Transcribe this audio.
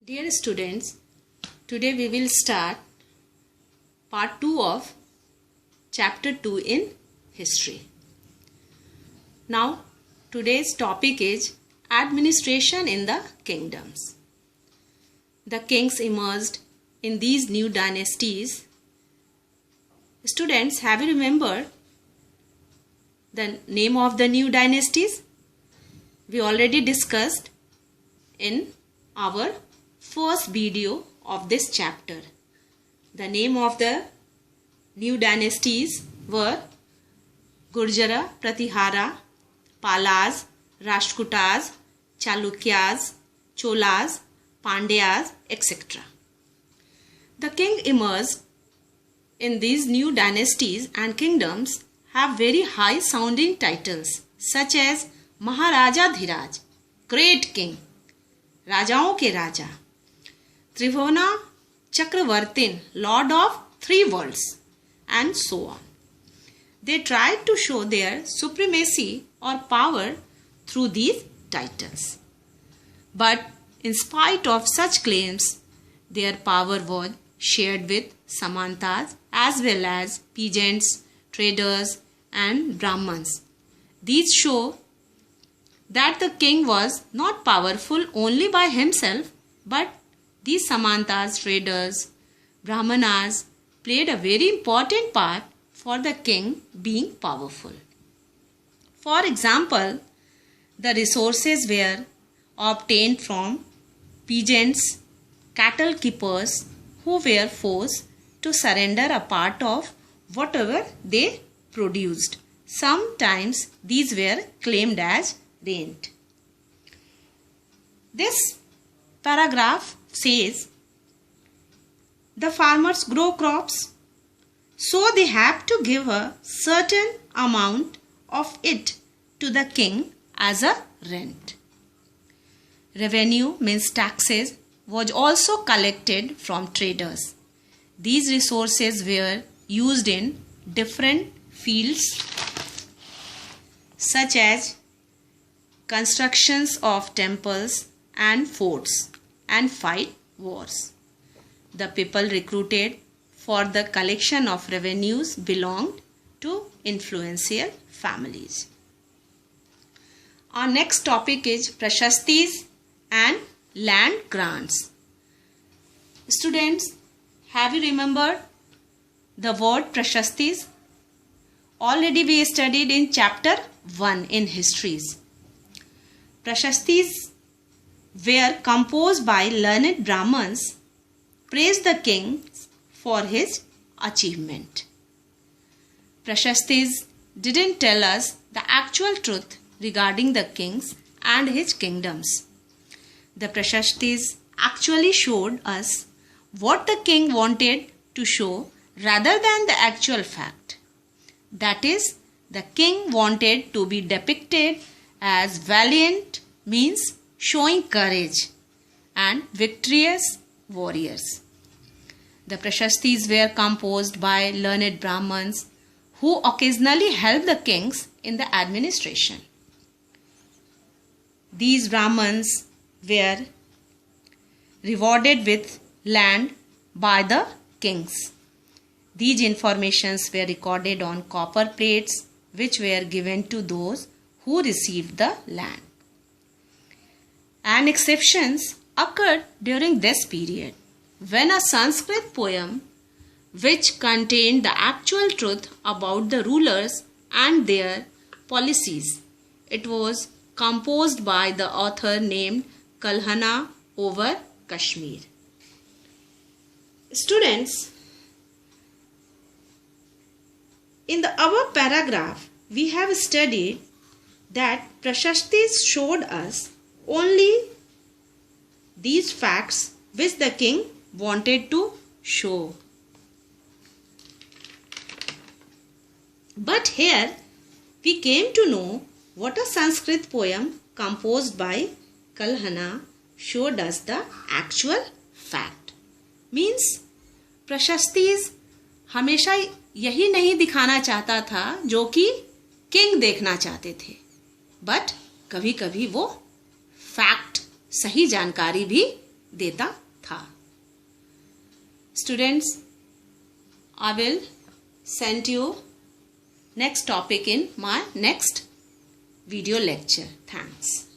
Dear students, today we will start part 2 of chapter 2 in history. Now, today's topic is administration in the kingdoms. The kings emerged in these new dynasties. Students, have you remembered the name of the new dynasties? We already discussed in our first video of this chapter. The name of the new dynasties were Gurjara, Pratihara, Palas, Rashtrakutas, Chalukyas, Cholas, Pandyas, etc. The king emerged in these new dynasties and kingdoms have very high sounding titles such as Maharaja Dhiraj, Great King, राजाओं के राजा, त्रिभुवन चक्रवर्तीन, Lord of Three Worlds, and so on. They tried to show their supremacy or power through these titles. But in spite of such claims, their power was shared with Samantas as well as peasants, traders, and Brahmins. These show that the king was not powerful only by himself, but these Samantas, traders, Brahmanas played a very important part for the king being powerful. For example, the resources were obtained from peasants, cattle keepers who were forced to surrender a part of whatever they produced. Sometimes these were claimed as rent. This paragraph says the farmers grow crops, so they have to give a certain amount of it to the king as a rent. Revenue means taxes was also collected from traders. These resources were used in different fields such as constructions of temples and forts and fight wars. The people recruited for the collection of revenues belonged to influential families. Our next topic is Prashastis and land grants. Students, have you remembered the word Prashastis? Already we studied in chapter 1 in histories. Prashastis were composed by learned Brahmins, praised the king for his achievement. Prashastis didn't tell us the actual truth regarding the kings and his kingdoms. The Prashastis actually showed us what the king wanted to show rather than the actual fact. That is, the king wanted to be depicted as valiant, means showing courage, and victorious warriors. The Prashastis were composed by learned Brahmins who occasionally helped the kings in the administration. These Brahmins were rewarded with land by the kings. These informations were recorded on copper plates which were given to those who received the land. And exceptions occurred during this period when a Sanskrit poem which contained the actual truth about the rulers and their policies. It was composed by the author named Kalhana over Kashmir. Students, in the above paragraph, we have studied that Prashastis showed us only these facts which the king wanted to show. But here we came to know what a Sanskrit poem composed by Kalhana showed us the actual fact. Means Prashastis हमेशा यही नहीं दिखाना चाहता था जो कि king देखना चाहते थे, बट कभी कभी वो फैक्ट सही जानकारी भी देता था. Students, I will send you next topic in my next video lecture. Thanks.